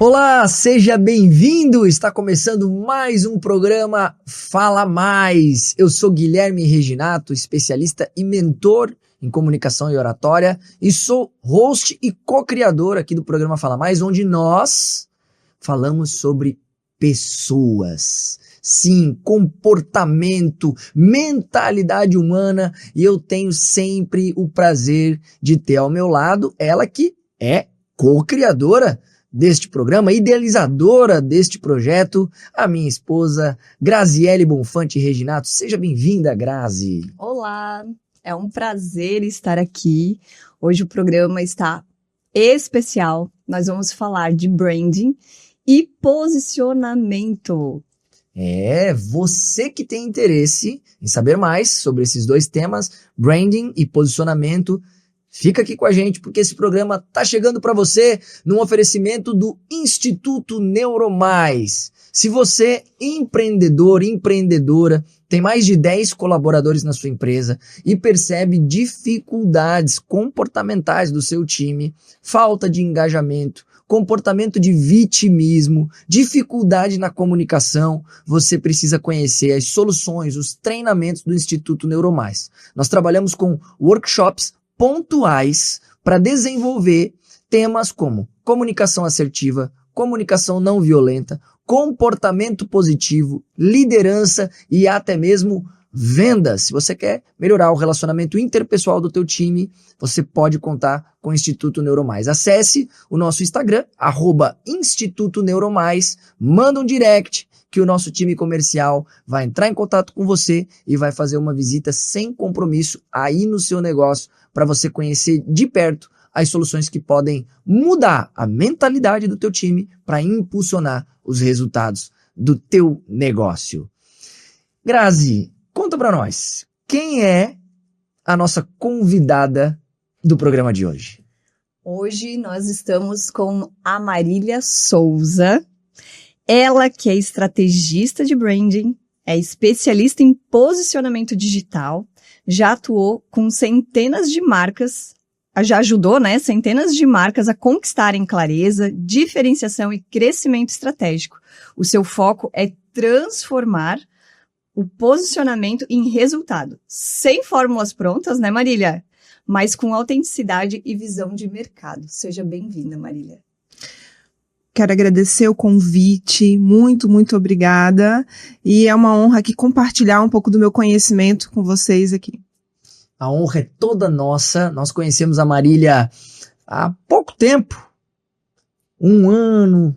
Olá, seja bem-vindo! Está começando mais um programa Fala Mais. Eu sou Guilherme Reginato, especialista e mentor em comunicação e oratória, e sou host e co-criador aqui do programa Fala Mais, onde nós falamos sobre pessoas. Sim, comportamento, mentalidade humana, e eu tenho sempre o prazer de ter ao meu lado ela que é co-criadora deste programa, idealizadora deste projeto, a minha esposa Graziele Bonfante Reginato. Seja bem-vinda, Grazi. Olá, é um prazer estar aqui. Hoje o programa está especial. Nós vamos falar de branding e posicionamento. Você que tem interesse em saber mais sobre esses dois temas, branding e posicionamento, fica aqui com a gente, porque esse programa está chegando para você num oferecimento do Instituto Neuromais. Se você, empreendedor, empreendedora, tem mais de 10 colaboradores na sua empresa e percebe dificuldades comportamentais do seu time, falta de engajamento, comportamento de vitimismo, dificuldade na comunicação, você precisa conhecer as soluções, os treinamentos do Instituto Neuromais. Nós trabalhamos com workshops pontuais para desenvolver temas como comunicação assertiva, comunicação não violenta, comportamento positivo, liderança e até mesmo vendas. Se você quer melhorar o relacionamento interpessoal do teu time, você pode contar com o Instituto Neuromais. Acesse o nosso Instagram, @Instituto Neuromais, manda um direct que o nosso time comercial vai entrar em contato com você e vai fazer uma visita sem compromisso aí no seu negócio para você conhecer de perto as soluções que podem mudar a mentalidade do teu time para impulsionar os resultados do teu negócio. Grazi, conta para nós, quem é a nossa convidada do programa de hoje? Hoje nós estamos com a Marília Souza. Ela que é estrategista de branding, é especialista em posicionamento digital, já atuou com centenas de marcas, já ajudou, centenas de marcas a conquistarem clareza, diferenciação e crescimento estratégico. O seu foco é transformar o posicionamento em resultado, sem fórmulas prontas, né, Marília? Mas com autenticidade e visão de mercado. Seja bem-vinda, Marília. Quero agradecer o convite, muito, muito obrigada. E é uma honra aqui compartilhar um pouco do meu conhecimento com vocês aqui. A honra é toda nossa. Nós conhecemos a Marília há pouco tempo. Um ano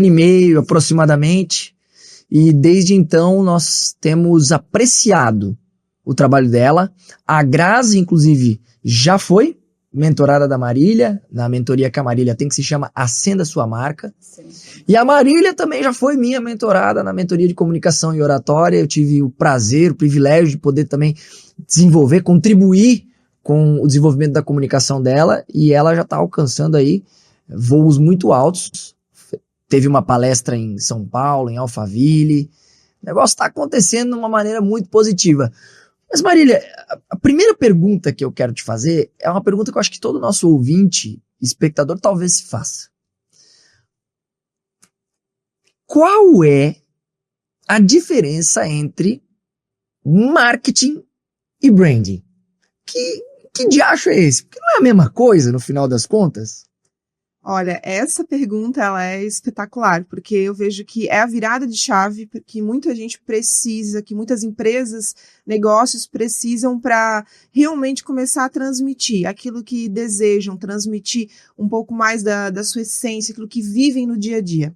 e meio aproximadamente. E desde então nós temos apreciado o trabalho dela. A Grazi, inclusive, já foi mentorada da Marília, na mentoria que a Marília tem, que se chama Acenda Sua Marca. Sim. E a Marília também já foi minha mentorada na mentoria de comunicação e oratória. Eu tive o prazer, o privilégio de poder também desenvolver, contribuir com o desenvolvimento da comunicação dela, e ela já está alcançando aí voos muito altos. Teve uma palestra em São Paulo, em Alphaville. O negócio está acontecendo de uma maneira muito positiva. Mas, Marília, a primeira pergunta que eu quero te fazer é uma pergunta que eu acho que todo nosso ouvinte, espectador, talvez se faça. Qual é a diferença entre marketing e branding? Que diacho é esse? Porque não é a mesma coisa, no final das contas? Olha, essa pergunta ela é espetacular, porque eu vejo que é a virada de chave que muita gente precisa, que muitas empresas, negócios precisam para realmente começar a transmitir aquilo que desejam, transmitir um pouco mais da sua essência, aquilo que vivem no dia a dia.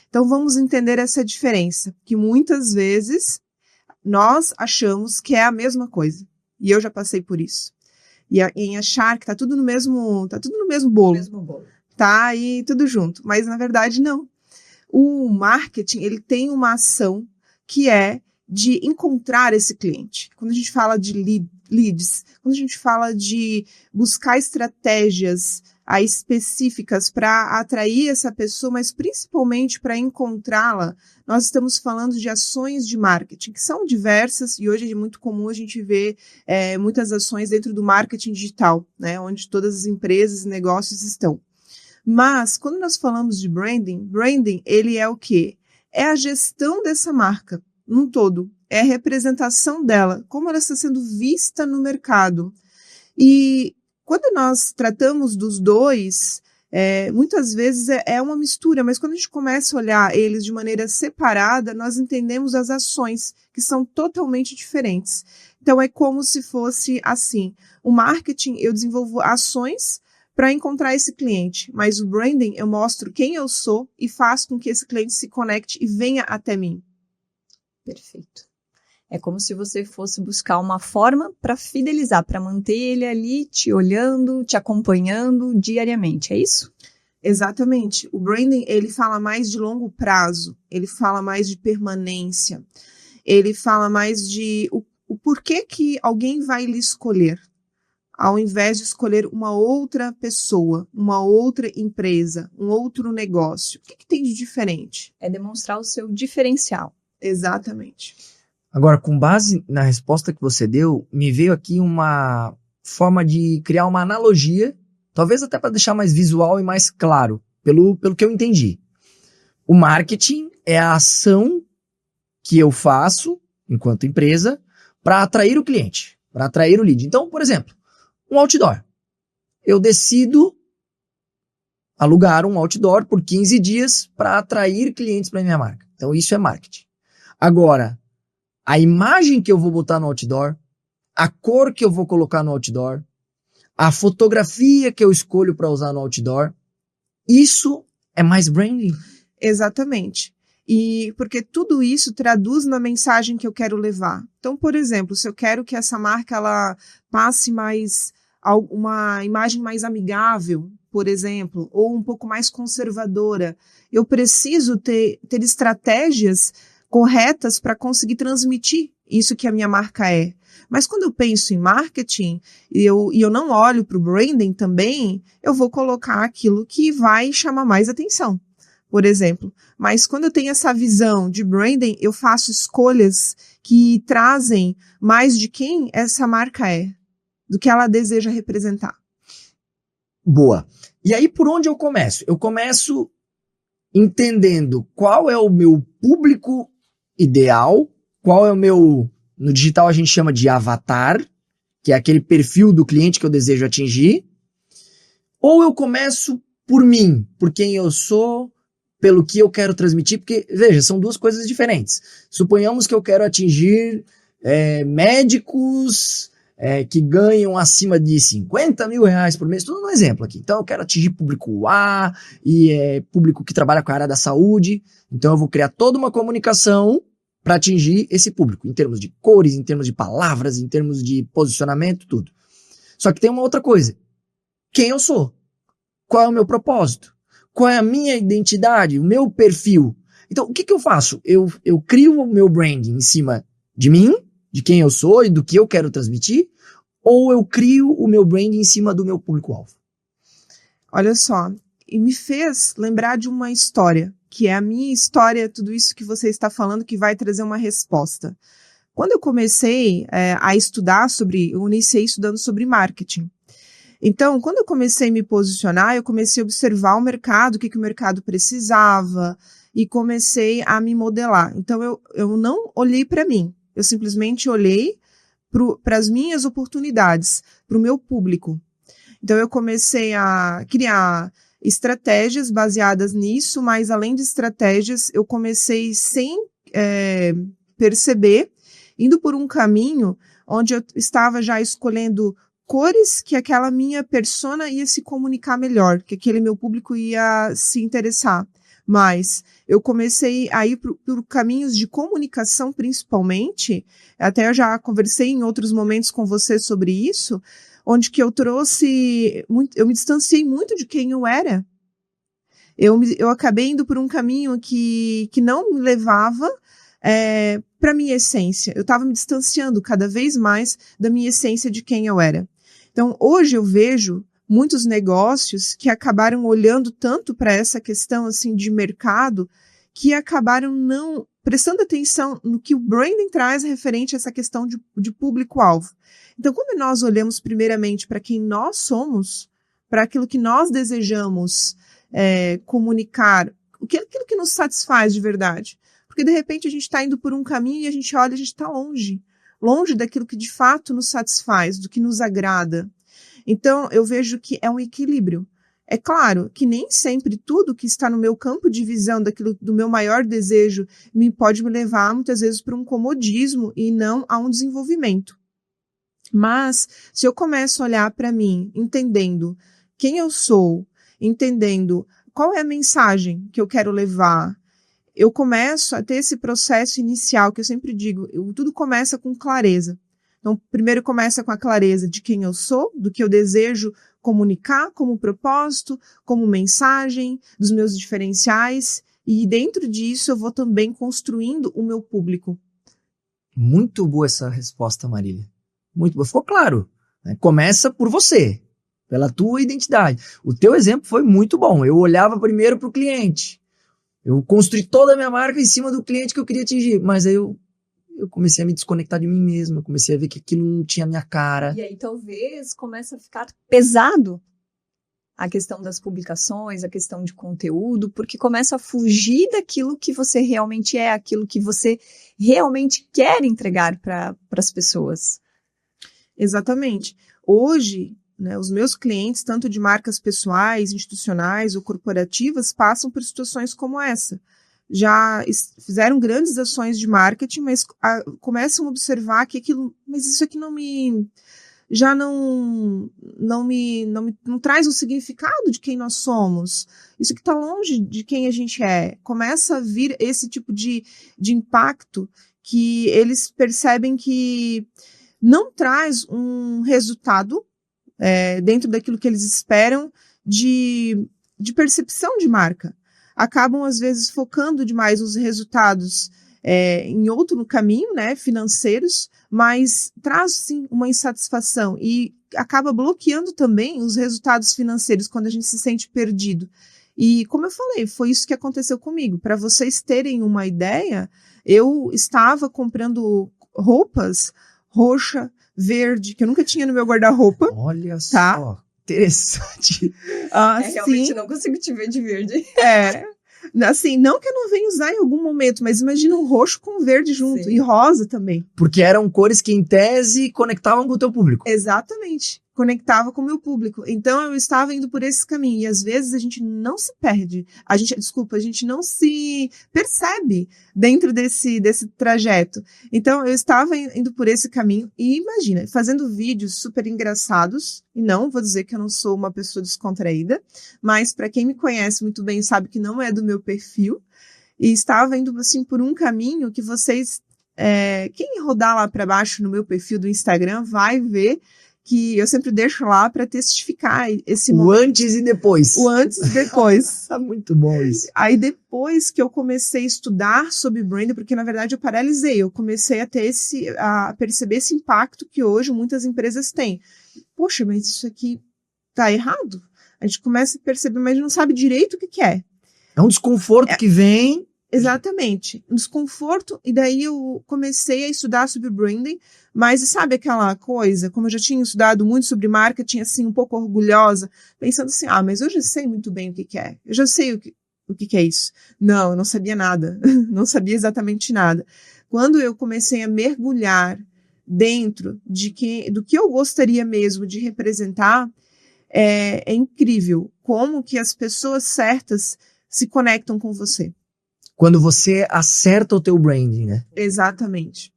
Então vamos entender essa diferença, que muitas vezes nós achamos que é a mesma coisa, e eu já passei por isso. E em achar que tá tudo no mesmo bolo. Tá aí tudo junto, mas na verdade não. O marketing, ele tem uma ação que é de encontrar esse cliente. Quando a gente fala de leads, quando a gente fala de buscar estratégias específicas para atrair essa pessoa, mas principalmente para encontrá-la, nós estamos falando de ações de marketing, que são diversas, e hoje é muito comum a gente ver muitas ações dentro do marketing digital, né, onde todas as empresas e negócios estão. Mas, quando nós falamos de branding, ele é o quê? É a gestão dessa marca, num todo. É a representação dela, como ela está sendo vista no mercado. E quando nós tratamos dos dois, muitas vezes é uma mistura, mas quando a gente começa a olhar eles de maneira separada, nós entendemos as ações, que são totalmente diferentes. Então, é como se fosse assim. O marketing, eu desenvolvo ações para encontrar esse cliente, mas o branding, eu mostro quem eu sou e faço com que esse cliente se conecte e venha até mim. Perfeito. É como se você fosse buscar uma forma para fidelizar, para manter ele ali te olhando, te acompanhando diariamente, é isso? Exatamente. O branding, ele fala mais de longo prazo, ele fala mais de permanência, ele fala mais de o porquê que alguém vai lhe escolher, ao invés de escolher uma outra pessoa, uma outra empresa, um outro negócio. O que tem de diferente? É demonstrar o seu diferencial. Exatamente. Agora, com base na resposta que você deu, me veio aqui uma forma de criar uma analogia, talvez até para deixar mais visual e mais claro, pelo que eu entendi. O marketing é a ação que eu faço, enquanto empresa, para atrair o cliente, para atrair o lead. Então, por exemplo, um outdoor. Eu decido alugar um outdoor por 15 dias para atrair clientes para minha marca. Então, isso é marketing. Agora, a imagem que eu vou botar no outdoor, a cor que eu vou colocar no outdoor, a fotografia que eu escolho para usar no outdoor, isso é mais branding? Exatamente. E porque tudo isso traduz na mensagem que eu quero levar. Então, por exemplo, se eu quero que essa marca ela passe mais uma imagem mais amigável, por exemplo, ou um pouco mais conservadora, eu preciso ter estratégias corretas para conseguir transmitir isso que a minha marca é. Mas quando eu penso em marketing e eu não olho para o branding também, eu vou colocar aquilo que vai chamar mais atenção, por exemplo. Mas quando eu tenho essa visão de branding, eu faço escolhas que trazem mais de quem essa marca é, do que ela deseja representar. Boa. E aí, por onde eu começo? Eu começo entendendo qual é o meu público ideal, qual é o meu, no digital a gente chama de avatar, que é aquele perfil do cliente que eu desejo atingir, ou eu começo por mim, por quem eu sou, pelo que eu quero transmitir, porque, veja, são duas coisas diferentes. Suponhamos que eu quero atingir médicos que ganham acima de 50 mil reais por mês, tudo um exemplo aqui. Então eu quero atingir público A, e público que trabalha com a área da saúde, então eu vou criar toda uma comunicação para atingir esse público, em termos de cores, em termos de palavras, em termos de posicionamento, tudo. Só que tem uma outra coisa. Quem eu sou? Qual é o meu propósito? Qual é a minha identidade? O meu perfil? Então, o que eu faço? Eu crio o meu branding em cima de mim, de quem eu sou e do que eu quero transmitir, ou eu crio o meu branding em cima do meu público-alvo? Olha só, e me fez lembrar de uma história, que é a minha história, tudo isso que você está falando, que vai trazer uma resposta. Quando eu comecei a estudar eu iniciei estudando sobre marketing. Então, quando eu comecei a me posicionar, eu comecei a observar o mercado, o que o mercado precisava, e comecei a me modelar. Então, eu não olhei para mim, eu simplesmente olhei para as minhas oportunidades, para o meu público. Então, eu comecei a criar estratégias baseadas nisso, mas além de estratégias, eu comecei sem perceber, indo por um caminho onde eu estava já escolhendo cores que aquela minha persona ia se comunicar melhor, que aquele meu público ia se interessar. Mas eu comecei a ir por caminhos de comunicação, principalmente, até eu já conversei em outros momentos com você sobre isso, onde que eu me distanciei muito de quem eu era. Eu acabei indo por um caminho que não me levava para a minha essência. Eu estava me distanciando cada vez mais da minha essência de quem eu era. Então, hoje eu vejo muitos negócios que acabaram olhando tanto para essa questão assim de mercado, que acabaram não prestando atenção no que o branding traz referente a essa questão de público-alvo. Então, quando nós olhamos primeiramente para quem nós somos, para aquilo que nós desejamos comunicar aquilo que nos satisfaz de verdade. Porque, de repente, a gente está indo por um caminho e a gente olha e a gente está longe daquilo que de fato nos satisfaz, do que nos agrada. Então, eu vejo que é um equilíbrio. É claro que nem sempre tudo que está no meu campo de visão do meu maior desejo pode me levar, muitas vezes, para um comodismo e não a um desenvolvimento. Mas, se eu começo a olhar para mim, entendendo quem eu sou, entendendo qual é a mensagem que eu quero levar, eu começo a ter esse processo inicial, que eu sempre digo, tudo começa com clareza. Então, primeiro começa com a clareza de quem eu sou, do que eu desejo comunicar como propósito, como mensagem, dos meus diferenciais, e dentro disso eu vou também construindo o meu público. Muito boa essa resposta, Marília. Muito boa. Ficou claro, né? Começa por você, pela tua identidade. O teu exemplo foi muito bom. Eu olhava primeiro para o cliente. Eu construí toda a minha marca em cima do cliente que eu queria atingir, mas aí eu comecei a me desconectar de mim mesmo, eu comecei a ver que aquilo não tinha minha cara. E aí talvez comece a ficar pesado a questão das publicações, a questão de conteúdo, porque começa a fugir daquilo que você realmente é, aquilo que você realmente quer entregar para as pessoas. Exatamente. Hoje, né, os meus clientes, tanto de marcas pessoais, institucionais ou corporativas, passam por situações como essa. Já fizeram grandes ações de marketing, mas começam a observar que mas isso aqui não traz um significado de quem nós somos. Isso aqui está longe de quem a gente é. Começa a vir esse tipo de impacto que eles percebem que não traz um resultado dentro daquilo que eles esperam de percepção de marca. Acabam, às vezes, focando demais os resultados em outro caminho, né, financeiros, mas traz, sim, uma insatisfação e acaba bloqueando também os resultados financeiros quando a gente se sente perdido. E, como eu falei, foi isso que aconteceu comigo. Para vocês terem uma ideia, eu estava comprando roupas roxa, verde, que eu nunca tinha no meu guarda-roupa. Olha só. Interessante. Realmente não consigo te ver de verde. Assim, não que eu não venha usar em algum momento, mas imagina um roxo com verde junto, sim, e rosa também. Porque eram cores que, em tese, conectavam com o teu público. Exatamente. Conectava com o meu público. Então, eu estava indo por esse caminho. E, às vezes, a gente não se perde. A gente não se percebe dentro desse trajeto. Então, eu estava indo por esse caminho. E, imagina, fazendo vídeos super engraçados. E não vou dizer que eu não sou uma pessoa descontraída. Mas, para quem me conhece muito bem, sabe que não é do meu perfil. E estava indo, assim, por um caminho que vocês... quem rodar lá para baixo no meu perfil do Instagram vai ver que eu sempre deixo lá para testificar esse momento. O antes e depois. O antes e depois. Muito bom isso. Aí depois que eu comecei a estudar sobre branding, porque na verdade eu paralisei, eu comecei a perceber esse impacto que hoje muitas empresas têm. Poxa, mas isso aqui tá errado. A gente começa a perceber, mas não sabe direito o que é. É um desconforto que vem... Exatamente, um desconforto, e daí eu comecei a estudar sobre branding, mas sabe aquela coisa, como eu já tinha estudado muito sobre marketing, assim, um pouco orgulhosa, pensando assim, mas eu já sei muito bem o que é, eu já sei o que é isso. Não, eu não sabia nada, não sabia exatamente nada. Quando eu comecei a mergulhar dentro do que eu gostaria mesmo de representar, é incrível como que as pessoas certas se conectam com você. Quando você acerta o teu branding, né? Exatamente.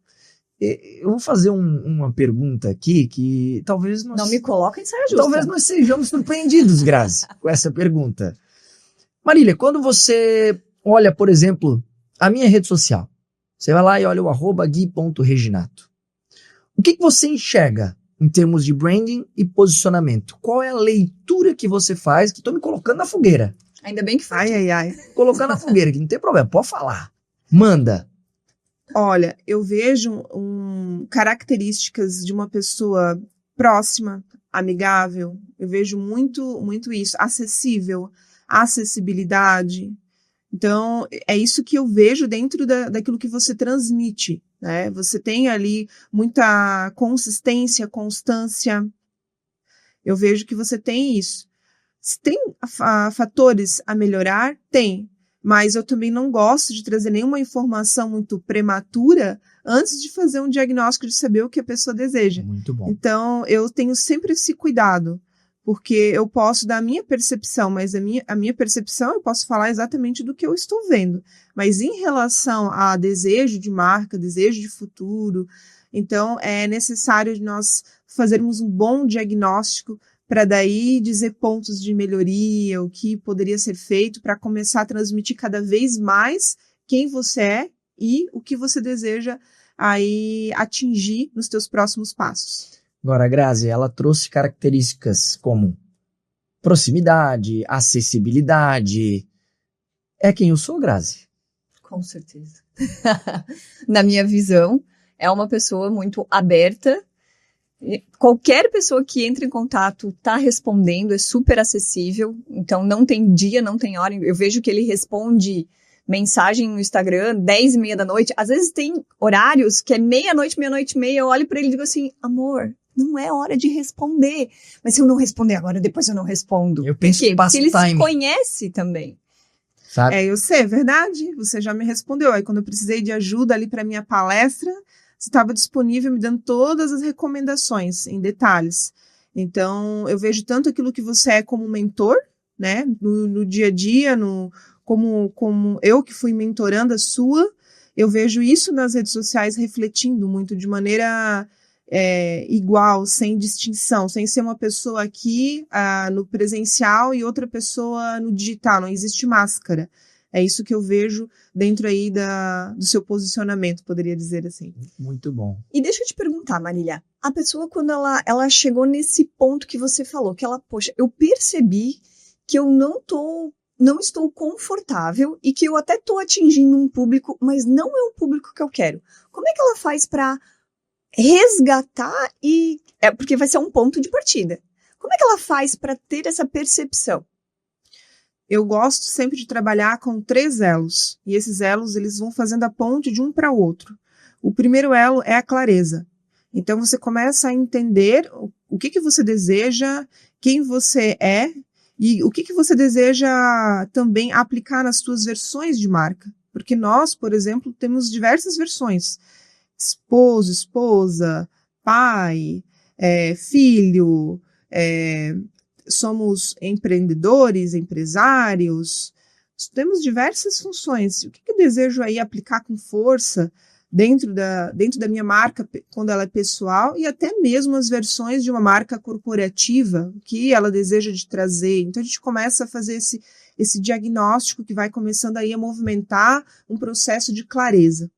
Eu vou fazer uma pergunta aqui que talvez nós... Não me coloca em saia justa. Talvez nós sejamos surpreendidos, Grazi, com essa pergunta. Marília, quando você olha, por exemplo, a minha rede social, você vai lá e olha o @gui.reginato. O que você enxerga em termos de branding e posicionamento? Qual é a leitura que você faz? Que estou me colocando na fogueira. Ainda bem que foi. Ai. Colocar na fogueira, que não tem problema, pode falar. Manda. Olha, eu vejo características de uma pessoa próxima, amigável. Eu vejo muito, muito isso. Acessível, acessibilidade. Então, é isso que eu vejo dentro daquilo que você transmite, né? Você tem ali muita consistência, constância. Eu vejo que você tem isso. Se tem fatores a melhorar? Tem. Mas eu também não gosto de trazer nenhuma informação muito prematura antes de fazer um diagnóstico, de saber o que a pessoa deseja. Muito bom. Então, eu tenho sempre esse cuidado, porque eu posso dar a minha percepção, mas a minha percepção eu posso falar exatamente do que eu estou vendo. Mas em relação a desejo de marca, desejo de futuro, então é necessário nós fazermos um bom diagnóstico para daí dizer pontos de melhoria, o que poderia ser feito para começar a transmitir cada vez mais quem você é e o que você deseja aí atingir nos teus próximos passos. Agora, a Grazi, ela trouxe características como proximidade, acessibilidade. É quem eu sou, Grazi? Com certeza. Na minha visão, é uma pessoa muito aberta. Qualquer pessoa que entra em contato está respondendo, é super acessível. Então, não tem dia, não tem hora. Eu vejo que ele responde mensagem no Instagram 10h30 da noite. Às vezes tem horários que é meia-noite, meia-noite e meia. Eu olho para ele e digo assim, amor, não é hora de responder. Mas se eu não responder agora, depois eu não respondo. Eu penso que passa Porque ele time. se conhece também. Sabe? Eu sei, é verdade. Você já me respondeu. Aí, quando eu precisei de ajuda ali para minha palestra, você estava disponível me dando todas as recomendações em detalhes. Então, eu vejo tanto aquilo que você é como mentor, né, no dia a dia, como eu que fui mentorando a sua, eu vejo isso nas redes sociais refletindo muito de maneira igual, sem distinção, sem ser uma pessoa aqui no presencial e outra pessoa no digital, não existe máscara. É isso que eu vejo dentro aí do seu posicionamento, poderia dizer assim. Muito bom. E deixa eu te perguntar, Marília, a pessoa quando ela chegou nesse ponto que você falou, que ela, poxa, eu percebi que eu não estou confortável e que eu até estou atingindo um público, mas não é o público que eu quero. Como é que ela faz para resgatar porque vai ser um ponto de partida. Como é que ela faz para ter essa percepção? Eu gosto sempre de trabalhar com 3 elos, e esses elos eles vão fazendo a ponte de um para o outro. O primeiro elo é a clareza. Então você começa a entender o que você deseja, quem você é e o que você deseja também aplicar nas suas versões de marca. Porque nós, por exemplo, temos diversas versões. Esposo, esposa, pai, filho, somos empreendedores, empresários, temos diversas funções. O que eu desejo aí aplicar com força dentro da minha marca, quando ela é pessoal, e até mesmo as versões de uma marca corporativa que ela deseja de trazer. Então a gente começa a fazer esse diagnóstico que vai começando aí a movimentar um processo de clareza.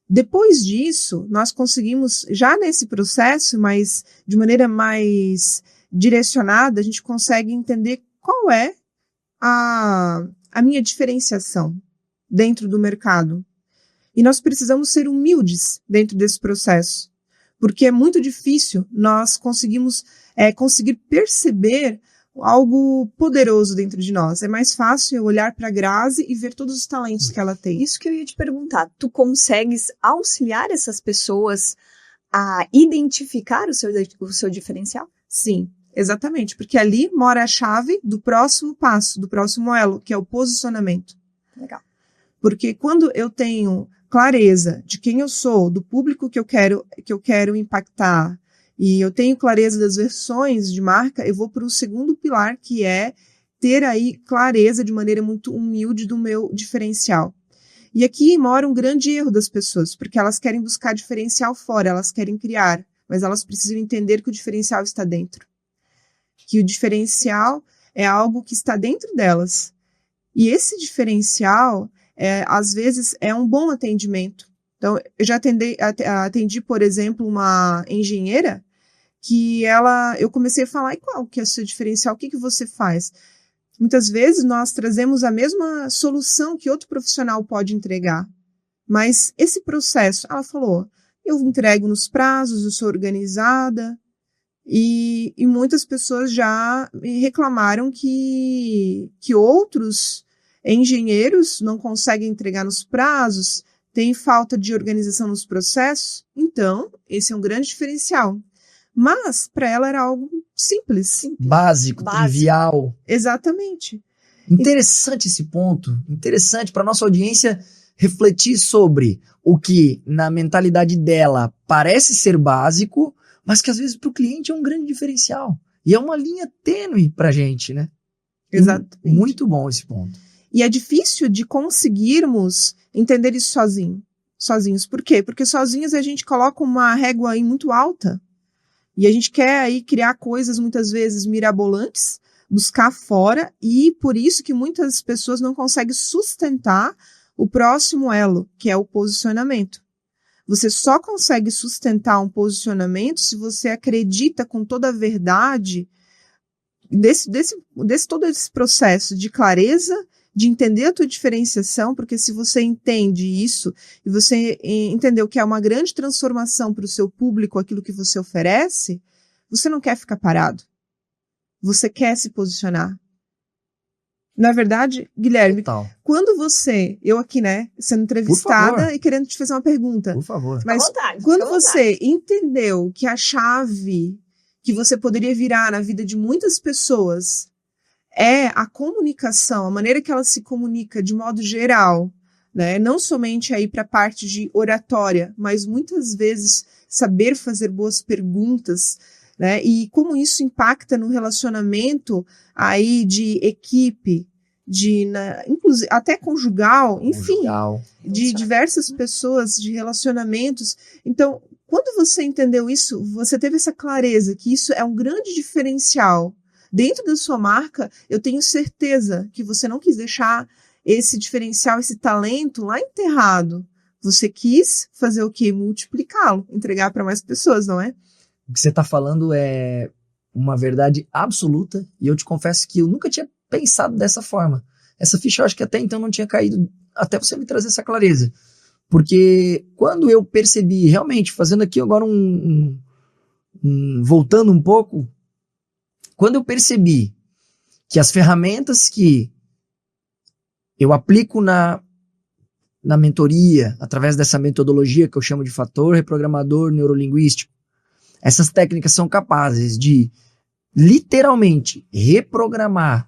Depois disso, nós conseguimos, já nesse processo, mas de maneira mais direcionada, a gente consegue entender qual é a minha diferenciação dentro do mercado. E nós precisamos ser humildes dentro desse processo, porque é muito difícil nós conseguir perceber algo poderoso dentro de nós. É mais fácil eu olhar para a Grazi e ver todos os talentos que ela tem. Isso que eu ia te perguntar. Tu consegues auxiliar essas pessoas a identificar o seu diferencial? Sim, exatamente. Porque ali mora a chave do próximo passo, do próximo elo, que é o posicionamento. Legal. Porque quando eu tenho clareza de quem eu sou, do público que eu quero impactar, e eu tenho clareza das versões de marca, eu vou para o segundo pilar, que é ter aí clareza de maneira muito humilde do meu diferencial. E aqui mora um grande erro das pessoas, porque elas querem buscar diferencial fora, elas querem criar, mas elas precisam entender que o diferencial está dentro. Que o diferencial é algo que está dentro delas. E esse diferencial, às vezes, é um bom atendimento. Então, eu já atendi, por exemplo, uma engenheira que eu comecei a falar, e qual que é o seu diferencial? O que você faz? Muitas vezes nós trazemos a mesma solução que outro profissional pode entregar, mas esse processo, ela falou, eu entrego nos prazos, eu sou organizada, e muitas pessoas já me reclamaram que outros engenheiros não conseguem entregar nos prazos, tem falta de organização nos processos. Então, esse é um grande diferencial. Mas para ela era algo simples. Básico, trivial. Exatamente. Interessante esse ponto. Interessante para nossa audiência refletir sobre o que na mentalidade dela parece ser básico, mas que às vezes para o cliente é um grande diferencial. E é uma linha tênue para a gente, né? Exatamente. Muito bom esse ponto. E é difícil de conseguirmos entender isso sozinhos. Por quê? Porque sozinhos a gente coloca uma régua aí muito alta e a gente quer aí criar coisas muitas vezes mirabolantes, buscar fora, e por isso que muitas pessoas não conseguem sustentar o próximo elo, que é o posicionamento. Você só consegue sustentar um posicionamento se você acredita com toda a verdade todo esse processo de clareza, de entender a tua diferenciação, porque se você entende isso e você entendeu que é uma grande transformação para o seu público aquilo que você oferece, você não quer ficar parado. Você quer se posicionar. Na verdade, Guilherme, Total. quando eu aqui, né, sendo entrevistada e querendo te fazer uma pergunta. Por favor. Mas quando você entendeu que a chave que você poderia virar na vida de muitas pessoas é a comunicação, a maneira que ela se comunica de modo geral, né? Não somente aí para a parte de oratória, mas muitas vezes saber fazer boas perguntas, né? E como isso impacta no relacionamento aí de equipe, inclusive até conjugal, enfim, de diversas pessoas, de relacionamentos. Então, quando você entendeu isso, você teve essa clareza que isso é um grande diferencial dentro da sua marca, eu tenho certeza que você não quis deixar esse diferencial, esse talento lá enterrado. Você quis fazer o quê? Multiplicá-lo, entregar para mais pessoas, não é? O que você está falando é uma verdade absoluta, e eu te confesso que eu nunca tinha pensado dessa forma. Essa ficha eu acho que até então não tinha caído, até você me trazer essa clareza. Porque quando eu percebi, realmente, fazendo aqui agora voltando um pouco, quando eu percebi que as ferramentas que eu aplico na mentoria, através dessa metodologia que eu chamo de fator reprogramador neurolinguístico, essas técnicas são capazes de literalmente reprogramar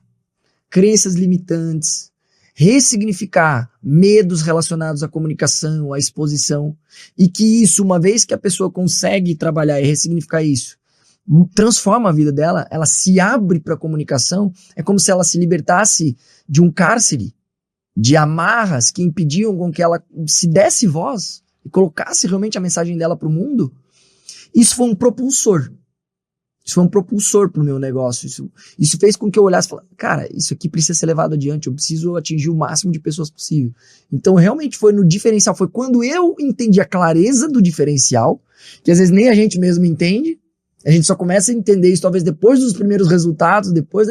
crenças limitantes, ressignificar medos relacionados à comunicação, à exposição, e que isso, uma vez que a pessoa consegue trabalhar e ressignificar isso, transforma a vida dela, ela se abre para a comunicação, é como se ela se libertasse de um cárcere, de amarras que impediam com que ela se desse voz e colocasse realmente a mensagem dela para o mundo. Isso foi um propulsor. Isso foi um propulsor para o meu negócio. Isso fez com que eu olhasse e falasse, cara, isso aqui precisa ser levado adiante, eu preciso atingir o máximo de pessoas possível. Então, realmente foi no diferencial, foi quando eu entendi a clareza do diferencial, que às vezes nem a gente mesmo entende, a gente só começa a entender isso talvez depois dos primeiros resultados, depois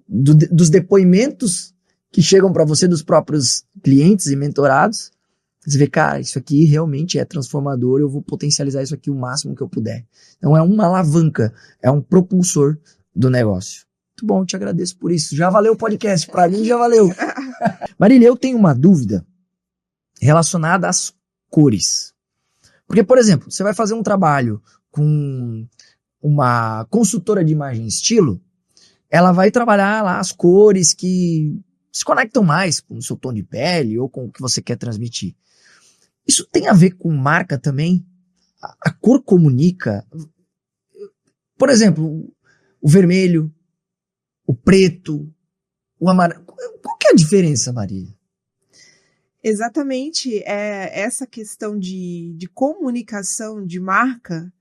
dos depoimentos que chegam para você dos próprios clientes e mentorados. Você vê, cara, isso aqui realmente é transformador, eu vou potencializar isso aqui o máximo que eu puder. Então é uma alavanca, é um propulsor do negócio. Muito bom, eu te agradeço por isso. Já valeu o podcast, pra mim já valeu. Marília, eu tenho uma dúvida relacionada às cores. Porque, por exemplo, você vai fazer um trabalho com uma consultora de imagem e estilo, ela vai trabalhar lá as cores que se conectam mais com o seu tom de pele ou com o que você quer transmitir. Isso tem a ver com marca também? A cor comunica? Por exemplo, o vermelho, o preto, o amarelo. Qual que é a diferença, Marília? Exatamente. Essa questão de comunicação de marca,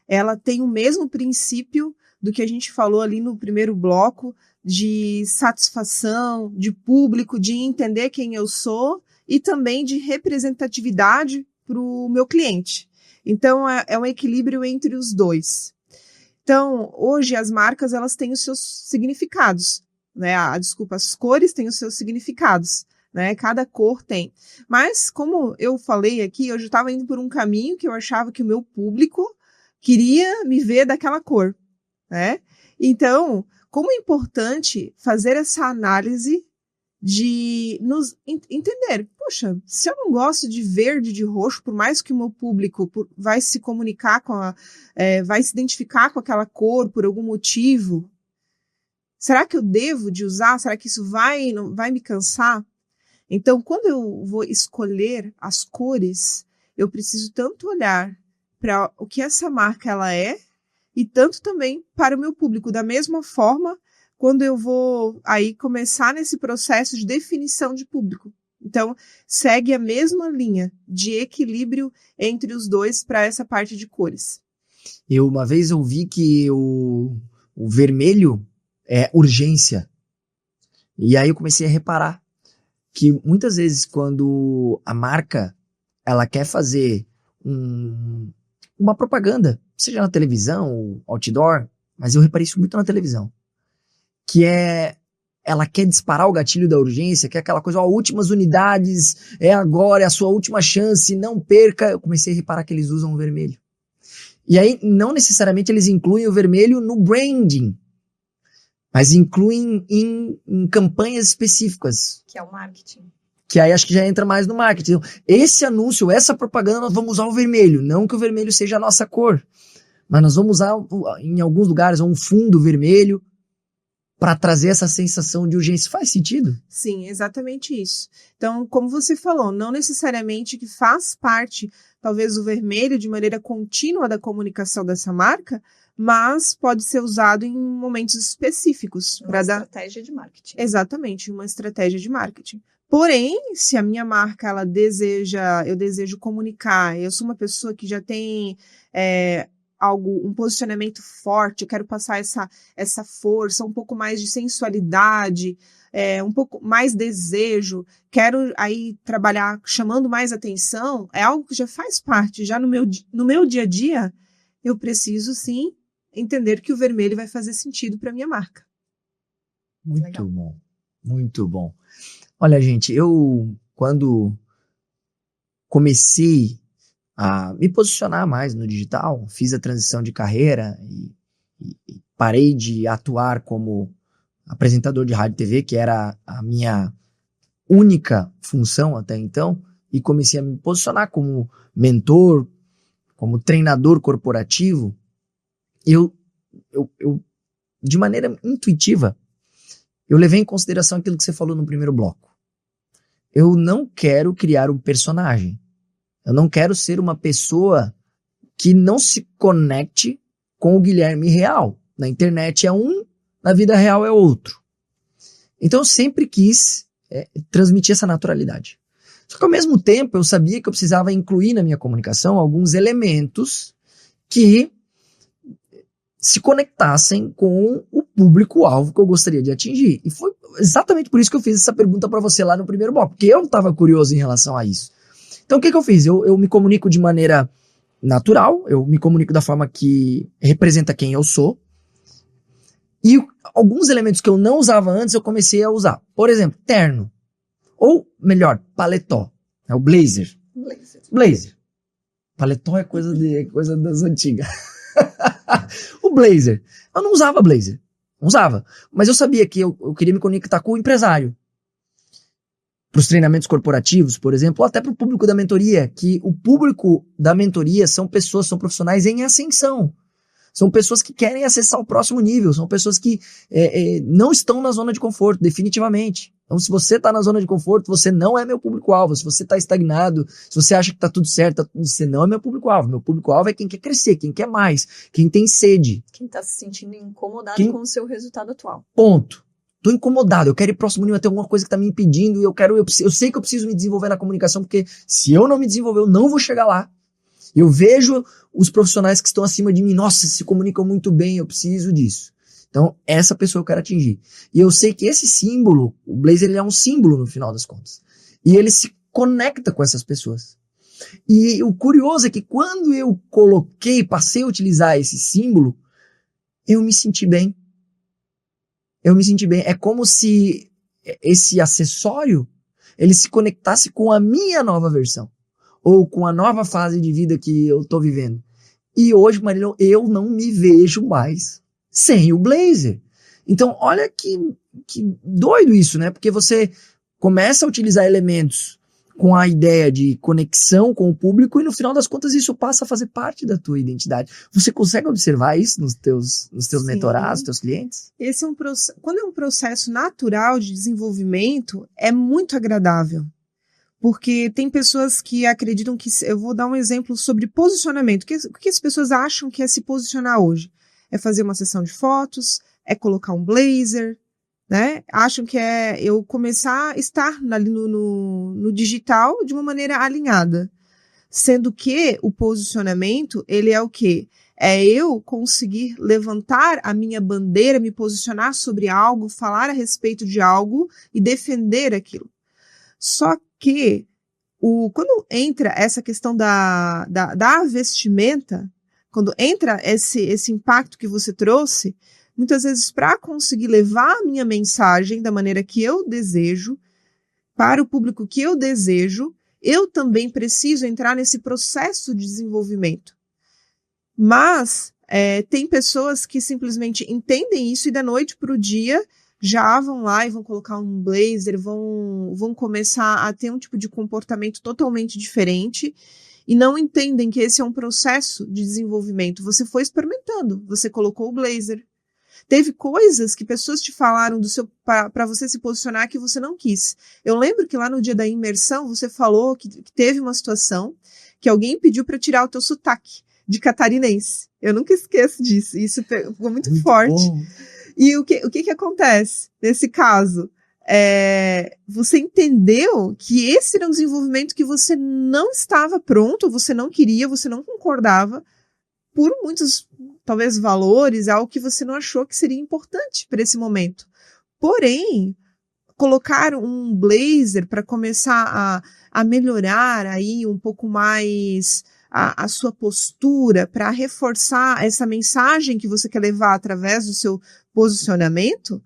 ela tem o mesmo princípio do que a gente falou ali no primeiro bloco, de satisfação, de público, de entender quem eu sou e também de representatividade para o meu cliente. Então, é um equilíbrio entre os dois. Então, hoje as marcas elas têm os seus significados, né? As cores têm os seus significados, né? Cada cor tem. Mas, como eu falei aqui, eu já estava indo por um caminho que eu achava que o meu público queria me ver daquela cor, né? Então, como é importante fazer essa análise de nos entender, poxa, se eu não gosto de verde e de roxo, por mais que o meu público vai se comunicar vai se identificar com aquela cor por algum motivo, será que eu devo de usar? Será que isso não vai me cansar? Então, quando eu vou escolher as cores, eu preciso tanto olhar para o que essa marca ela é, e tanto também para o meu público. Da mesma forma, quando eu vou aí começar nesse processo de definição de público. Então, segue a mesma linha de equilíbrio entre os dois para essa parte de cores. Eu uma vez ouvi que o vermelho é urgência. E aí eu comecei a reparar que muitas vezes quando a marca ela quer fazer uma propaganda, seja na televisão ou outdoor, mas eu reparei isso muito na televisão, que ela quer disparar o gatilho da urgência, que é aquela coisa, últimas unidades, é agora, é a sua última chance, não perca. Eu comecei a reparar que eles usam o vermelho. E aí, não necessariamente eles incluem o vermelho no branding, mas incluem em campanhas específicas. Que é o marketing. Que aí acho que já entra mais no marketing. Esse anúncio, essa propaganda, nós vamos usar o vermelho. Não que o vermelho seja a nossa cor, mas nós vamos usar, em alguns lugares, um fundo vermelho para trazer essa sensação de urgência. Faz sentido? Sim, exatamente isso. Então, como você falou, não necessariamente que faz parte, talvez, o vermelho de maneira contínua da comunicação dessa marca, mas pode ser usado em momentos específicos. Uma estratégia de marketing. Exatamente, uma estratégia de marketing. Porém, se a minha marca, eu desejo comunicar, eu sou uma pessoa que já tem um posicionamento forte, eu quero passar essa força, um pouco mais de sensualidade, um pouco mais desejo, quero aí trabalhar chamando mais atenção, é algo que já faz parte, já no meu dia a dia, eu preciso sim entender que o vermelho vai fazer sentido para minha marca. Muito Legal. bom, muito bom. Olha, gente, eu quando comecei a me posicionar mais no digital, fiz a transição de carreira e parei de atuar como apresentador de rádio e TV, que era a minha única função até então, e comecei a me posicionar como mentor, como treinador corporativo. Eu de maneira intuitiva, eu levei em consideração aquilo que você falou no primeiro bloco. Eu não quero criar um personagem. Eu não quero ser uma pessoa que não se conecte com o Guilherme real. Na internet é um, na vida real é outro. Então eu sempre quis transmitir essa naturalidade. Só que ao mesmo tempo eu sabia que eu precisava incluir na minha comunicação alguns elementos que se conectassem com o público-alvo que eu gostaria de atingir. E foi exatamente por isso que eu fiz essa pergunta para você lá no primeiro bloco, porque eu estava curioso em relação a isso. Então o que eu fiz? Eu me comunico de maneira natural, eu me comunico da forma que representa quem eu sou, e alguns elementos que eu não usava antes eu comecei a usar. Por exemplo, terno, ou melhor, paletó, é o blazer. Blazer. Paletó é coisa das antigas. O blazer. Eu não usava blazer. Não usava. Mas eu sabia que eu queria me conectar com o empresário. Para os treinamentos corporativos, por exemplo, ou até para o público da mentoria, que o público da mentoria são profissionais em ascensão. São pessoas que querem acessar o próximo nível, são pessoas que não estão na zona de conforto, definitivamente. Então, se você está na zona de conforto, você não é meu público-alvo. Se você está estagnado, se você acha que está tudo certo, você não é meu público-alvo. Meu público-alvo é quem quer crescer, quem quer mais, quem tem sede. Quem está se sentindo incomodado com o seu resultado atual. Ponto. Tô incomodado, eu quero ir próximo nível, tem alguma coisa que tá me impedindo, eu sei que eu preciso me desenvolver na comunicação, porque se eu não me desenvolver, eu não vou chegar lá. Eu vejo os profissionais que estão acima de mim, nossa, se comunicam muito bem, eu preciso disso. Então, essa pessoa eu quero atingir. E eu sei que esse símbolo, o blazer, ele é um símbolo no final das contas. E ele se conecta com essas pessoas. E o curioso é que quando eu passei a utilizar esse símbolo, eu me senti bem. Eu me senti bem. É como se esse acessório, ele se conectasse com a minha nova versão. Ou com a nova fase de vida que eu tô vivendo. E hoje, Marilão, eu não me vejo mais sem o blazer. Então, olha que doido isso, né? Porque você começa a utilizar elementos com a ideia de conexão com o público e no final das contas isso passa a fazer parte da tua identidade. Você consegue observar isso nos teus mentorados, nos teus clientes? Esse é um processo, quando é um processo natural de desenvolvimento, é muito agradável. Porque tem pessoas que acreditam que... Eu vou dar um exemplo sobre posicionamento. O que as pessoas acham que é se posicionar hoje? É fazer uma sessão de fotos? É colocar um blazer? Né? Acham que é eu começar a estar ali no digital de uma maneira alinhada. Sendo que o posicionamento, ele é o quê? É eu conseguir levantar a minha bandeira, me posicionar sobre algo, falar a respeito de algo e defender aquilo. Só que quando entra essa questão da vestimenta, quando entra esse impacto que você trouxe, muitas vezes para conseguir levar a minha mensagem da maneira que eu desejo, para o público que eu desejo, eu também preciso entrar nesse processo de desenvolvimento. Mas tem pessoas que simplesmente entendem isso e da noite para o dia já vão lá e vão colocar um blazer, vão começar a ter um tipo de comportamento totalmente diferente e não entendem que esse é um processo de desenvolvimento. Você foi experimentando, você colocou o blazer. Teve coisas que pessoas te falaram para você se posicionar que você não quis. Eu lembro que lá no dia da imersão você falou que teve uma situação que alguém pediu para tirar o teu sotaque de catarinense. Eu nunca esqueço disso. Isso ficou muito forte. Bom. E o que acontece nesse caso? Você entendeu que esse era um desenvolvimento que você não estava pronto, você não queria, você não concordava, por muitos, talvez, valores, algo que você não achou que seria importante para esse momento. Porém, colocar um blazer para começar a melhorar aí um pouco mais a sua postura, para reforçar essa mensagem que você quer levar através do seu posicionamento,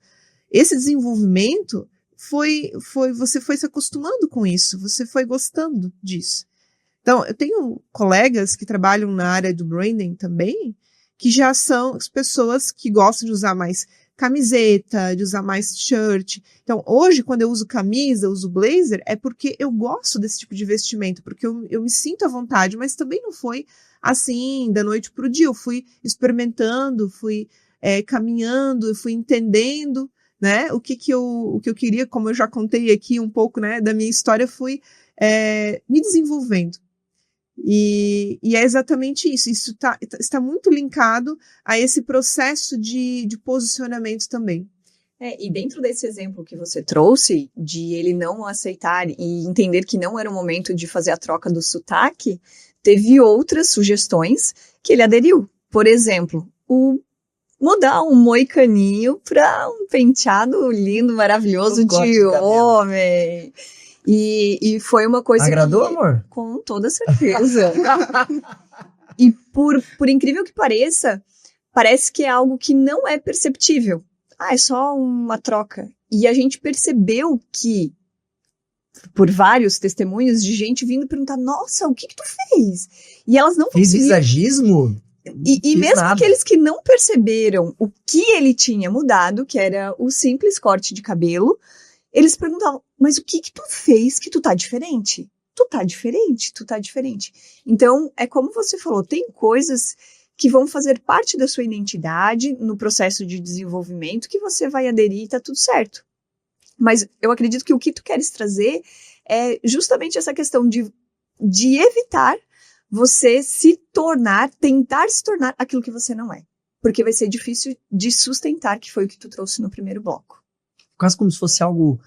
esse desenvolvimento você foi se acostumando com isso, você foi gostando disso. Então, eu tenho colegas que trabalham na área do branding também, que já são as pessoas que gostam de usar mais camiseta, de usar mais t-shirt. Então, hoje, quando eu uso camisa, uso blazer, é porque eu gosto desse tipo de vestimento, porque eu me sinto à vontade, mas também não foi assim, da noite pro dia. Eu fui experimentando, fui caminhando, fui entendendo, né, o que eu queria, como eu já contei aqui um pouco, né, da minha história, fui me desenvolvendo. E é exatamente isso. Isso está muito linkado a esse processo de posicionamento também. E dentro desse exemplo que você trouxe, de ele não aceitar e entender que não era o momento de fazer a troca do sotaque, teve outras sugestões que ele aderiu. Por exemplo, mudar um moicaninho para um penteado lindo, maravilhoso de homem. E foi uma coisa agradou, amor? Com toda certeza. E por incrível que pareça, parece que é algo que não é perceptível. É só uma troca. E a gente percebeu que, por vários testemunhos de gente vindo perguntar, nossa, o que tu fez? E elas não conseguiam. Fiz visagismo? E mesmo nada. Aqueles que não perceberam o que ele tinha mudado, que era o simples corte de cabelo, eles perguntavam, mas o que tu fez que tu tá diferente? Tu tá diferente. Então, é como você falou, tem coisas que vão fazer parte da sua identidade no processo de desenvolvimento que você vai aderir e tá tudo certo. Mas eu acredito que o que tu queres trazer é justamente essa questão de evitar você tentar se tornar aquilo que você não é. Porque vai ser difícil de sustentar, que foi o que tu trouxe no primeiro bloco. Quase como se fosse algo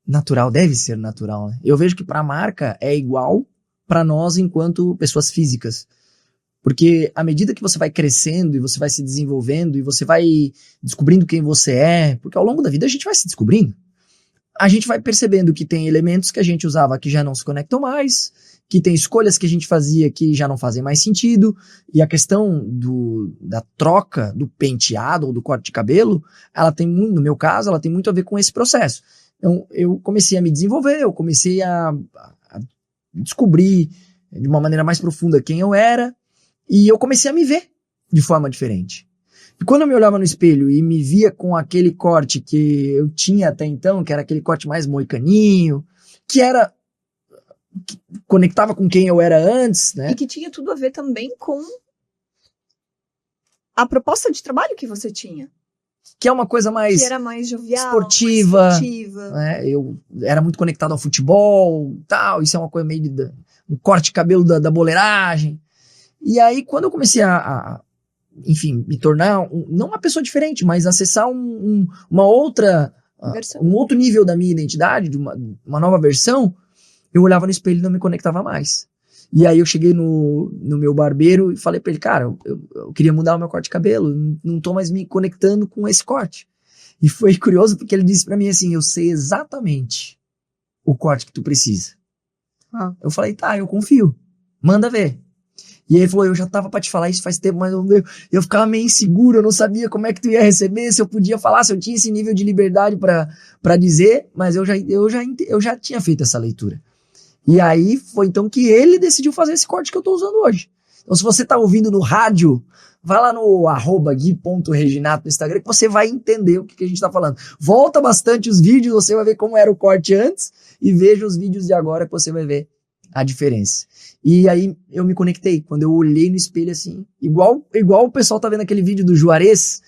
natural, deve ser natural, né? Eu vejo que para a marca é igual para nós enquanto pessoas físicas. Porque à medida que você vai crescendo e você vai se desenvolvendo e você vai descobrindo quem você é, porque ao longo da vida a gente vai se descobrindo, a gente vai percebendo que tem elementos que a gente usava que já não se conectam mais, que tem escolhas que a gente fazia que já não fazem mais sentido, e a questão da troca do penteado ou do corte de cabelo, ela tem muito, no meu caso, ela tem muito a ver com esse processo. Então, eu comecei a me desenvolver, eu comecei a descobrir de uma maneira mais profunda quem eu era, e eu comecei a me ver de forma diferente. E quando eu me olhava no espelho e me via com aquele corte que eu tinha até então, que era aquele corte mais moicaninho, que conectava com quem eu era antes, né? E que tinha tudo a ver também com a proposta de trabalho que você tinha. Que é uma coisa mais Que era mais jovial, esportiva, mais esportiva. Né? Eu era muito conectado ao futebol, tal, isso é uma coisa meio um corte de cabelo da boleiragem. E aí, quando eu comecei enfim, me tornar, não uma pessoa diferente, mas acessar uma outra, um outro nível da minha identidade, de uma nova versão, eu olhava no espelho e não me conectava mais. E aí eu cheguei no meu barbeiro e falei pra ele, cara, eu queria mudar o meu corte de cabelo, não tô mais me conectando com esse corte. E foi curioso porque ele disse pra mim assim, eu sei exatamente o corte que tu precisa. Eu falei, tá, eu confio, manda ver. E aí ele falou, eu já tava pra te falar isso faz tempo, mas eu ficava meio inseguro, eu não sabia como é que tu ia receber, se eu podia falar, se eu tinha esse nível de liberdade pra dizer, mas eu já tinha feito essa leitura. E aí foi então que ele decidiu fazer esse corte que eu tô usando hoje. Então se você tá ouvindo no rádio, vai lá no @gui.reginato no Instagram que você vai entender o que a gente tá falando. Volta bastante os vídeos, você vai ver como era o corte antes e veja os vídeos de agora que você vai ver a diferença. E aí eu me conectei, quando eu olhei no espelho assim, igual o pessoal tá vendo aquele vídeo do Juarez,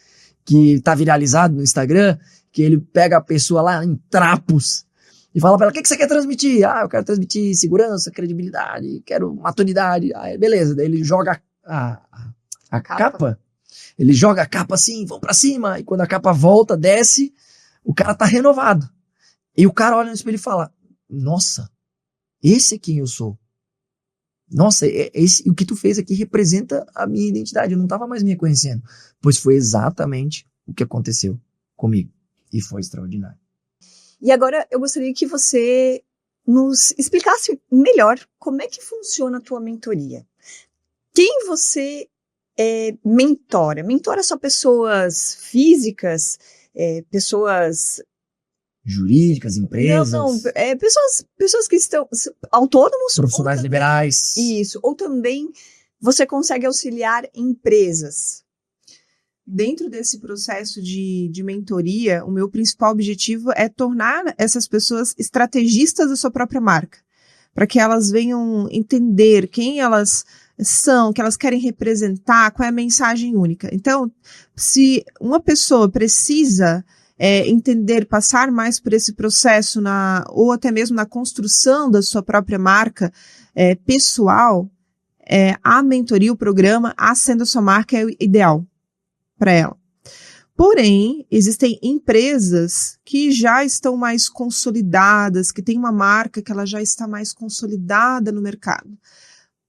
que tá viralizado no Instagram, que ele pega a pessoa lá em trapos e fala pra ela, o que você quer transmitir? Ah, eu quero transmitir segurança, credibilidade, quero maturidade. Ah, beleza, daí ele joga a capa, ele joga a capa assim, vão pra cima, e quando a capa volta, desce, o cara tá renovado. E o cara olha no espelho e fala, nossa, esse é quem eu sou. Nossa, o que tu fez aqui representa a minha identidade, eu não tava mais me conhecendo. Pois foi exatamente o que aconteceu comigo. E foi extraordinário. E agora eu gostaria que você nos explicasse melhor como é que funciona a tua mentoria. Quem você mentora? Mentora só pessoas físicas, pessoas... jurídicas, empresas... Não, pessoas que estão autônomos. Profissionais liberais. Isso, ou também você consegue auxiliar empresas. Dentro desse processo de mentoria, o meu principal objetivo é tornar essas pessoas estrategistas da sua própria marca, para que elas venham entender quem elas são, que elas querem representar, qual é a mensagem única. Então, se uma pessoa precisa entender, passar mais por esse processo ou até mesmo na construção da sua própria marca pessoal, a mentoria, o programa, Acenda Sua Marca é o ideal para ela. Porém, existem empresas que já estão mais consolidadas, que têm uma marca que ela já está mais consolidada no mercado.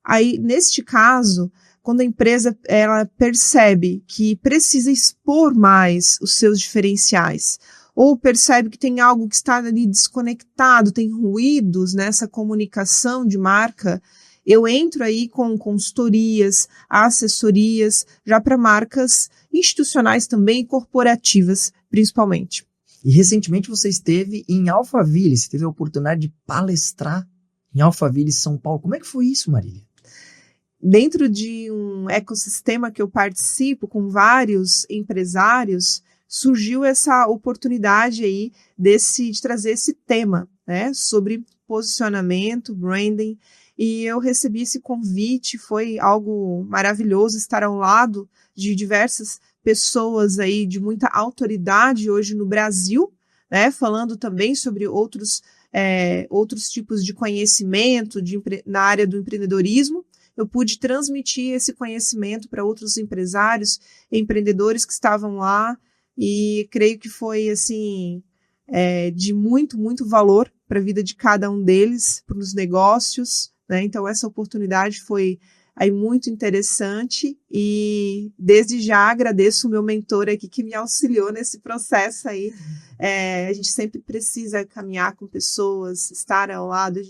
Aí, neste caso, quando a empresa ela percebe que precisa expor mais os seus diferenciais, ou percebe que tem algo que está ali desconectado, tem ruídos nessa comunicação de marca, eu entro aí com consultorias, assessorias, já para marcas institucionais também, corporativas, principalmente. E recentemente você esteve em Alphaville, você teve a oportunidade de palestrar em Alphaville, São Paulo. Como é que foi isso, Marília? Dentro de um ecossistema que eu participo com vários empresários, surgiu essa oportunidade aí de trazer esse tema, né, sobre posicionamento, branding, e eu recebi esse convite, foi algo maravilhoso estar ao lado de diversas pessoas aí de muita autoridade hoje no Brasil, né, falando também sobre outros tipos de conhecimento na área do empreendedorismo. Eu pude transmitir esse conhecimento para outros empresários, empreendedores que estavam lá, e creio que foi assim de muito, muito valor para a vida de cada um deles, para os negócios, né? Então essa oportunidade foi aí muito interessante e desde já agradeço o meu mentor aqui que me auxiliou nesse processo aí. A gente sempre precisa caminhar com pessoas, estar ao lado.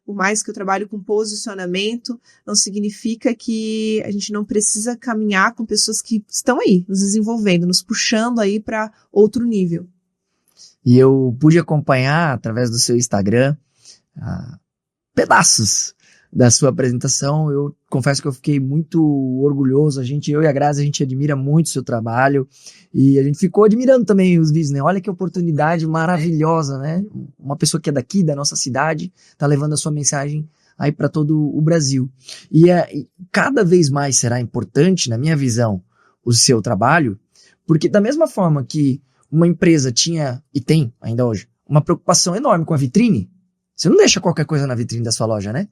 Por mais que eu trabalhe com posicionamento, não significa que a gente não precisa caminhar com pessoas que estão aí, nos desenvolvendo, nos puxando aí para outro nível. E eu pude acompanhar, através do seu Instagram, pedaços da sua apresentação. Eu confesso que eu fiquei muito orgulhoso. Eu e a Grazi, a gente admira muito o seu trabalho e a gente ficou admirando também os vídeos, né? Olha que oportunidade maravilhosa, né? Uma pessoa que é daqui, da nossa cidade, tá levando a sua mensagem aí para todo o Brasil. E cada vez mais será importante, na minha visão, o seu trabalho, porque da mesma forma que uma empresa tinha, e tem ainda hoje, uma preocupação enorme com a vitrine, você não deixa qualquer coisa na vitrine da sua loja, né?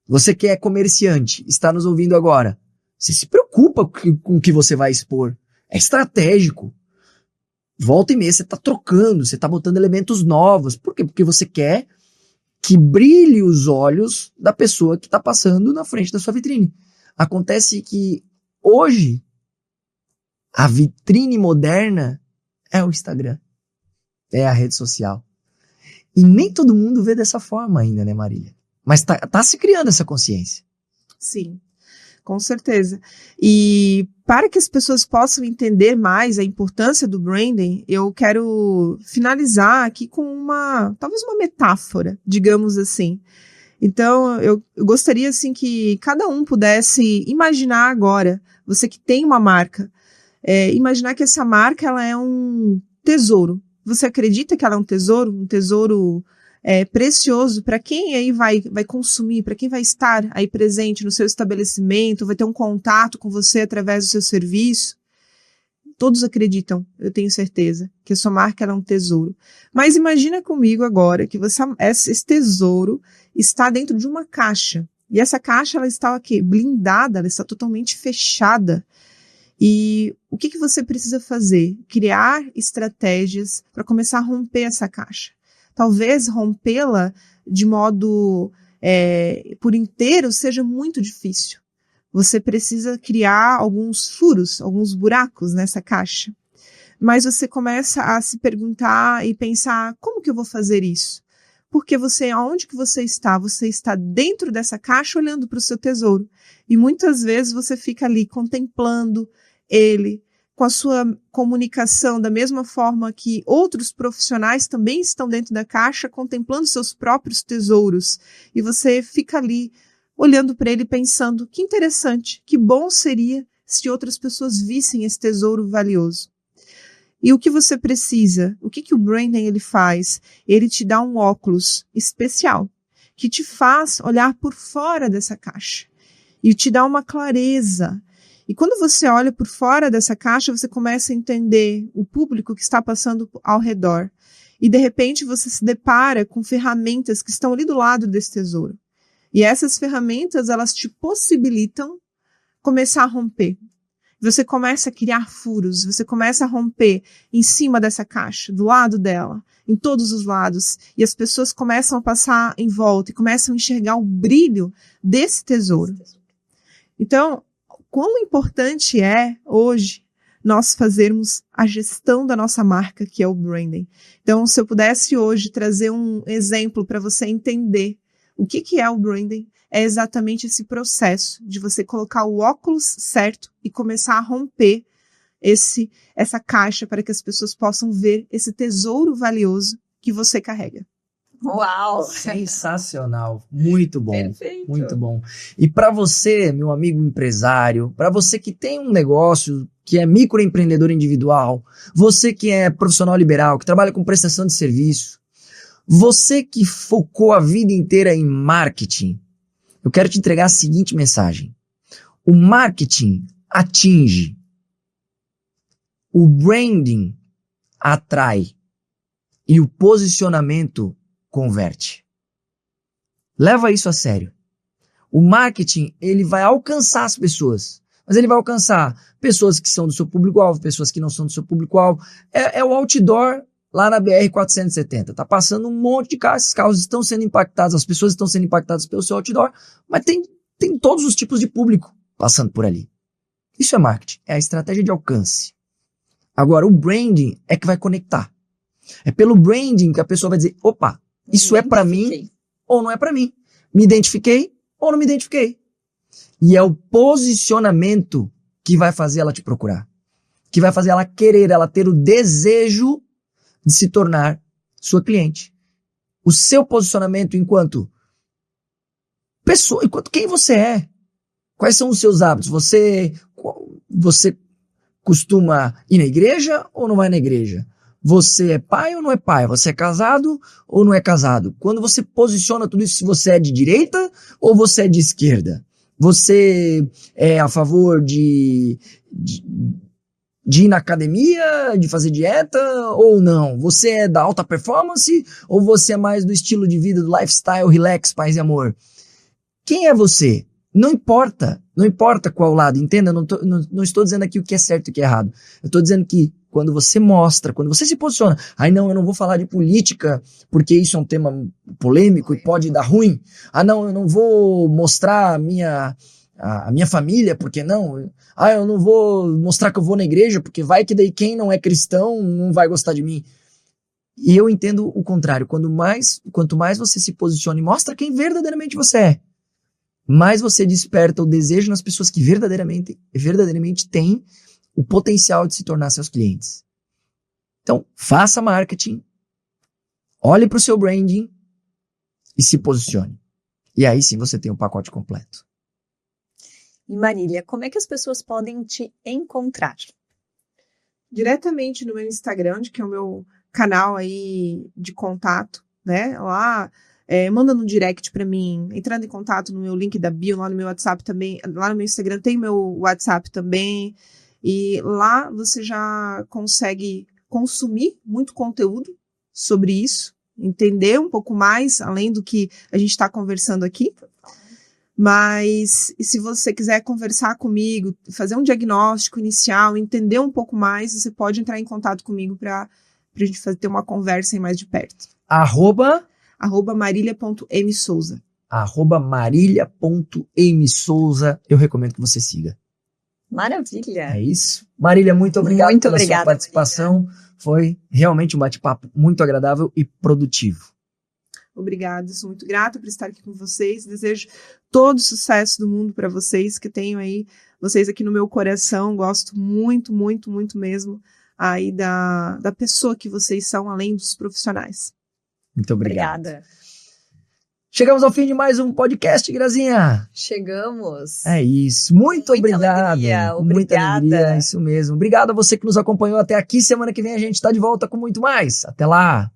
Você que é comerciante, está nos ouvindo agora, você se preocupa com o que você vai expor. É estratégico. Volta e meia você está trocando, você está botando elementos novos. Por quê? Porque você quer que brilhe os olhos da pessoa que está passando na frente da sua vitrine. Acontece que hoje a vitrine moderna é o Instagram, é a rede social. E nem todo mundo vê dessa forma ainda, né, Marília? Mas tá se criando essa consciência. Sim, com certeza. E para que as pessoas possam entender mais a importância do branding, eu quero finalizar aqui com talvez uma metáfora, digamos assim. Então, eu gostaria assim que cada um pudesse imaginar agora, você que tem uma marca, imaginar que essa marca ela é um tesouro. Você acredita que ela é um tesouro? Um tesouro precioso para quem aí vai consumir, para quem vai estar aí presente no seu estabelecimento, vai ter um contato com você através do seu serviço. Todos acreditam, eu tenho certeza, que a sua marca ela é um tesouro. Mas imagina comigo agora que esse tesouro está dentro de uma caixa. E essa caixa ela está aqui, blindada, ela está totalmente fechada. E o que você precisa fazer? Criar estratégias para começar a romper essa caixa. Talvez rompê-la de modo por inteiro seja muito difícil. Você precisa criar alguns furos, alguns buracos nessa caixa. Mas você começa a se perguntar e pensar, como que eu vou fazer isso? Porque aonde que você está? Você está dentro dessa caixa olhando para o seu tesouro. E muitas vezes você fica ali contemplando ele, com a sua comunicação, da mesma forma que outros profissionais também estão dentro da caixa, contemplando seus próprios tesouros. E você fica ali, olhando para ele, pensando, que interessante, que bom seria se outras pessoas vissem esse tesouro valioso. E o que você precisa? O que o branding ele faz? Ele te dá um óculos especial, que te faz olhar por fora dessa caixa. E te dá uma clareza. E quando você olha por fora dessa caixa, você começa a entender o público que está passando ao redor. E de repente você se depara com ferramentas que estão ali do lado desse tesouro. E essas ferramentas, elas te possibilitam começar a romper. Você começa a criar furos, você começa a romper em cima dessa caixa, do lado dela, em todos os lados. E as pessoas começam a passar em volta e começam a enxergar o brilho desse tesouro. Então, quão importante é, hoje, nós fazermos a gestão da nossa marca, que é o branding. Então, se eu pudesse hoje trazer um exemplo para você entender o que é o branding, é exatamente esse processo de você colocar o óculos certo e começar a romper essa caixa para que as pessoas possam ver esse tesouro valioso que você carrega. Uau! Sensacional, muito bom, Perfeito. Muito bom. E para você, meu amigo empresário, para você que tem um negócio, que é microempreendedor individual, você que é profissional liberal, que trabalha com prestação de serviço, você que focou a vida inteira em marketing, eu quero te entregar a seguinte mensagem. O marketing atinge, o branding atrai e o posicionamento converte. Leva isso a sério. O marketing, ele vai alcançar as pessoas, mas ele vai alcançar pessoas que são do seu público-alvo, pessoas que não são do seu público-alvo. É o outdoor lá na BR-470. Tá passando um monte de carros, esses carros estão sendo impactados, as pessoas estão sendo impactadas pelo seu outdoor, mas tem todos os tipos de público passando por ali. Isso é marketing, é a estratégia de alcance. Agora, o branding é que vai conectar. É pelo branding que a pessoa vai dizer, opa, isso é para mim ou não é para mim. Me identifiquei ou não me identifiquei. E é o posicionamento que vai fazer ela te procurar. Que vai fazer ela querer, ela ter o desejo de se tornar sua cliente. O seu posicionamento enquanto pessoa, enquanto quem você é. Quais são os seus hábitos? Você costuma ir na igreja ou não vai na igreja? Você é pai ou não é pai? Você é casado ou não é casado? Quando você posiciona tudo isso, se você é de direita ou você é de esquerda? Você é a favor de ir na academia, de fazer dieta ou não? Você é da alta performance ou você é mais do estilo de vida, do lifestyle, relax, paz e amor? Quem é você? Não importa qual lado, entenda, não estou dizendo aqui o que é certo e o que é errado. Eu estou dizendo que quando você mostra, quando você se posiciona, não, eu não vou falar de política, porque isso é um tema polêmico e pode dar ruim. Não, eu não vou mostrar a minha família, porque não? Eu não vou mostrar que eu vou na igreja, porque vai que daí quem não é cristão não vai gostar de mim. E eu entendo o contrário, quanto mais você se posiciona e mostra quem verdadeiramente você é, mais você desperta o desejo nas pessoas que verdadeiramente têm o potencial de se tornar seus clientes. Então, faça marketing, olhe para o seu branding e se posicione. E aí sim você tem o pacote completo. E Marília, como é que as pessoas podem te encontrar? Diretamente no meu Instagram, que é o meu canal aí de contato, né? Lá, manda no direct para mim, entrando em contato no meu link da bio, lá no meu WhatsApp também, lá no meu Instagram tem meu WhatsApp também, e lá você já consegue consumir muito conteúdo sobre isso, entender um pouco mais, além do que a gente está conversando aqui. Mas se você quiser conversar comigo, fazer um diagnóstico inicial, entender um pouco mais, você pode entrar em contato comigo para a gente ter uma conversa aí mais de perto. @marilia.msouza. @marilia.msouza. Eu recomendo que você siga. Maravilha. É isso. Marília, muito obrigado pela sua participação. Marília. Foi realmente um bate-papo muito agradável e produtivo. Obrigada, sou muito grata por estar aqui com vocês. Desejo todo o sucesso do mundo para vocês, que tenho aí vocês aqui no meu coração. Gosto muito, muito, muito mesmo aí da pessoa que vocês são, além dos profissionais. Muito obrigado. Obrigada. Chegamos ao fim de mais um podcast, Grazinha. Chegamos. É isso. Muito obrigado. Alegria. Muita Obrigada. alegria, isso mesmo. Obrigado a você que nos acompanhou até aqui. Semana que vem a gente está de volta com muito mais. Até lá.